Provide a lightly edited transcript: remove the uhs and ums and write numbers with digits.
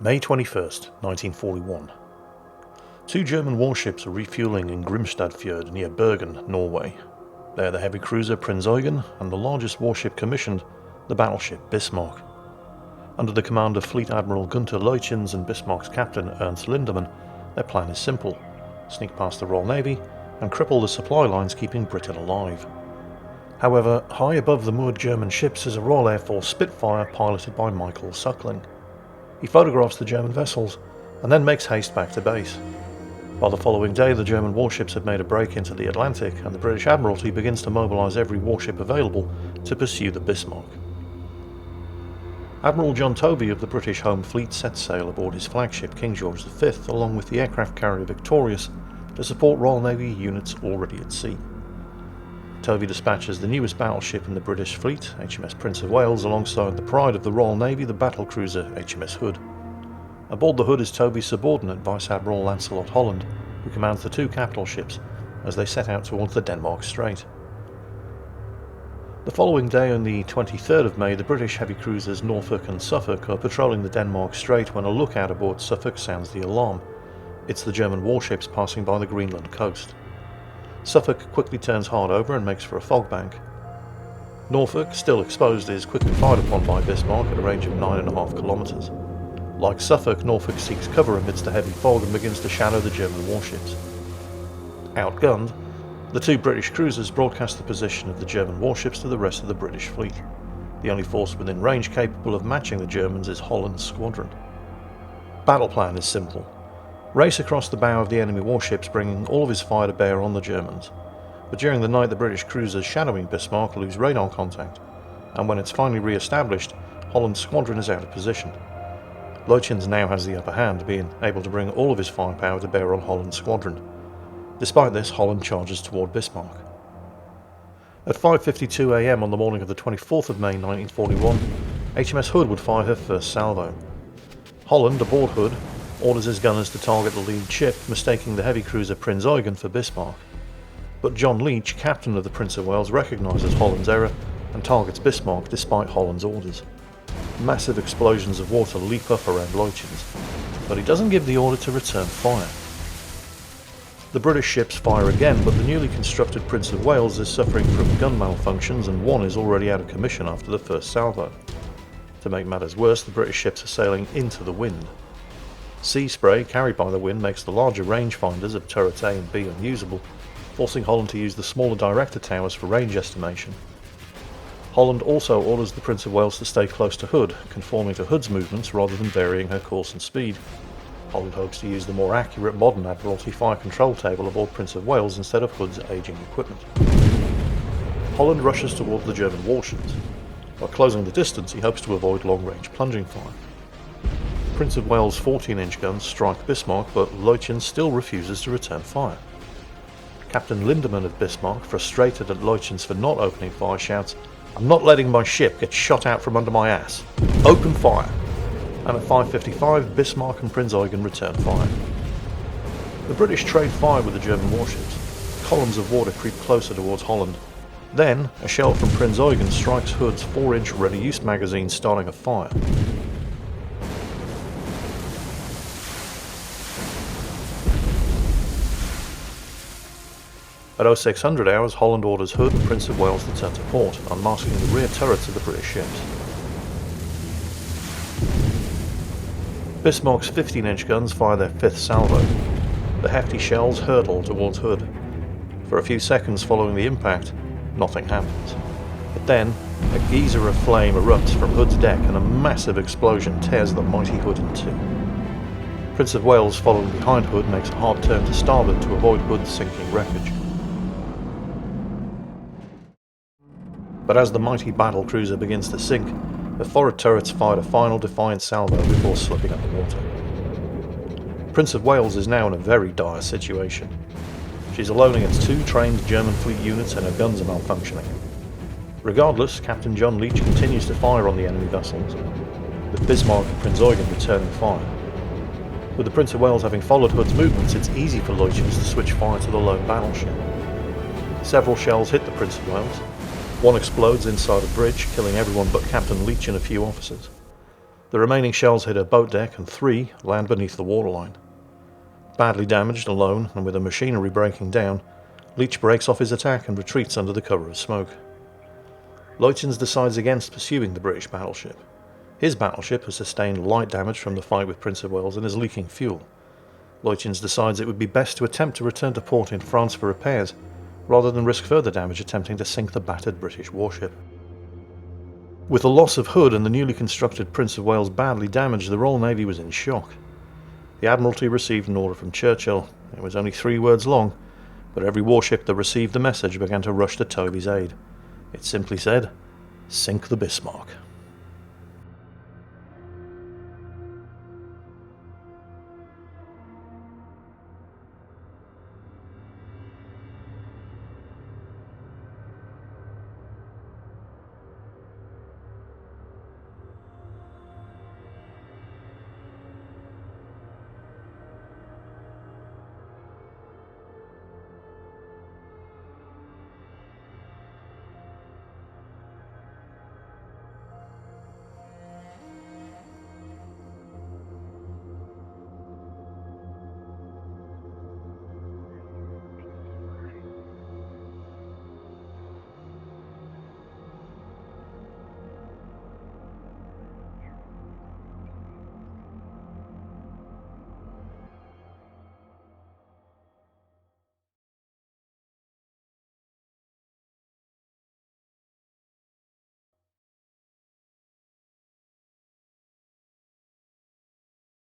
May 21st, 1941. Two German warships are refueling in Grimstadfjord near Bergen, Norway. They are the heavy cruiser Prinz Eugen and the largest warship commissioned, the battleship Bismarck. Under the command of Fleet Admiral Gunther Leuchens and Bismarck's captain Ernst Lindemann, their plan is simple: sneak past the Royal Navy and cripple the supply lines keeping Britain alive. However, high above the moored German ships is a Royal Air Force Spitfire piloted by Michael Suckling. He photographs the German vessels and then makes haste back to base. By the following day, the German warships have made a break into the Atlantic and the British Admiralty begins to mobilise every warship available to pursue the Bismarck. Admiral John Tovey of the British Home Fleet sets sail aboard his flagship King George V along with the aircraft carrier Victorious to support Royal Navy units already at sea. Tovey dispatches the newest battleship in the British fleet, HMS Prince of Wales, alongside the pride of the Royal Navy, the battlecruiser HMS Hood. Aboard the Hood is Tovey's subordinate Vice Admiral Lancelot Holland, who commands the two capital ships as they set out towards the Denmark Strait. The following day, on the 23rd of May, the British heavy cruisers Norfolk and Suffolk are patrolling the Denmark Strait when a lookout aboard Suffolk sounds the alarm. It's the German warships passing by the Greenland coast. Suffolk quickly turns hard over and makes for a fog bank. Norfolk, still exposed, is quickly fired upon by Bismarck at a range of 9.5 kilometres. Like Suffolk, Norfolk seeks cover amidst the heavy fog and begins to shadow the German warships. Outgunned, the two British cruisers broadcast the position of the German warships to the rest of the British fleet. The only force within range capable of matching the Germans is Holland's squadron. Battle plan is simple. Race across the bow of the enemy warships, bringing all of his fire to bear on the Germans. But during the night, the British cruisers shadowing Bismarck lose radar contact, and when it's finally re-established, Holland's squadron is out of position. Leuchens now has the upper hand, being able to bring all of his firepower to bear on Holland's squadron. Despite this, Holland charges toward Bismarck. At 5:52 a.m. on the morning of the 24th of May 1941, HMS Hood would fire her first salvo. Holland, aboard Hood, orders his gunners to target the lead ship, mistaking the heavy cruiser Prinz Eugen for Bismarck. But John Leach, captain of the Prince of Wales, recognises Holland's error and targets Bismarck despite Holland's orders. Massive explosions of water leap up around Leuchens, but he doesn't give the order to return fire. The British ships fire again, but the newly constructed Prince of Wales is suffering from gun malfunctions and one is already out of commission after the first salvo. To make matters worse, the British ships are sailing into the wind. Sea spray carried by the wind makes the larger rangefinders of turrets A and B unusable, forcing Holland to use the smaller director towers for range estimation. Holland also orders the Prince of Wales to stay close to Hood, conforming to Hood's movements rather than varying her course and speed. Holland hopes to use the more accurate modern Admiralty fire control table aboard Prince of Wales instead of Hood's ageing equipment. Holland rushes towards the German warships. By closing the distance, he hopes to avoid long-range plunging fire. Prince of Wales' 14-inch guns strike Bismarck, but Leuchens still refuses to return fire. Captain Lindemann of Bismarck, frustrated at Leuchens for not opening fire, shouts, "I'm not letting my ship get shot out from under my ass. Open fire!" And at 5:55, Bismarck and Prinz Eugen return fire. The British trade fire with the German warships. Columns of water creep closer towards Holland. Then, a shell from Prinz Eugen strikes Hood's 4-inch ready-use magazine, starting a fire. At 0600 hours, Holland orders Hood and Prince of Wales to turn to port, unmasking the rear turrets of the British ships. Bismarck's 15-inch guns fire their fifth salvo. The hefty shells hurtle towards Hood. For a few seconds following the impact, nothing happens. But then, a geyser of flame erupts from Hood's deck and a massive explosion tears the mighty Hood in two. Prince of Wales, following behind Hood, makes a hard turn to starboard to avoid Hood's sinking wreckage. But as the mighty battle cruiser begins to sink, the forward turrets fired a final defiant salvo before slipping underwater. Prince of Wales is now in a very dire situation. She's alone against two trained German fleet units and her guns are malfunctioning. Regardless, Captain John Leach continues to fire on the enemy vessels, with Bismarck and Prinz Eugen returning fire. With the Prince of Wales having followed Hood's movements, it's easy for Leuchens to switch fire to the lone battleship. Several shells hit the Prince of Wales. One explodes inside a bridge, killing everyone but Captain Leach and a few officers. The remaining shells hit her boat deck and 3 land beneath the waterline. Badly damaged, alone, and with the machinery breaking down, Leach breaks off his attack and retreats under the cover of smoke. Leutjens decides against pursuing the British battleship. His battleship has sustained light damage from the fight with Prince of Wales and is leaking fuel. Leutjens decides it would be best to attempt to return to port in France for repairs, rather than risk further damage attempting to sink the battered British warship. With the loss of Hood and the newly constructed Prince of Wales badly damaged, the Royal Navy was in shock. The Admiralty received an order from Churchill. It was only 3 words long, but every warship that received the message began to rush to Toby's aid. It simply said, "Sink the Bismarck."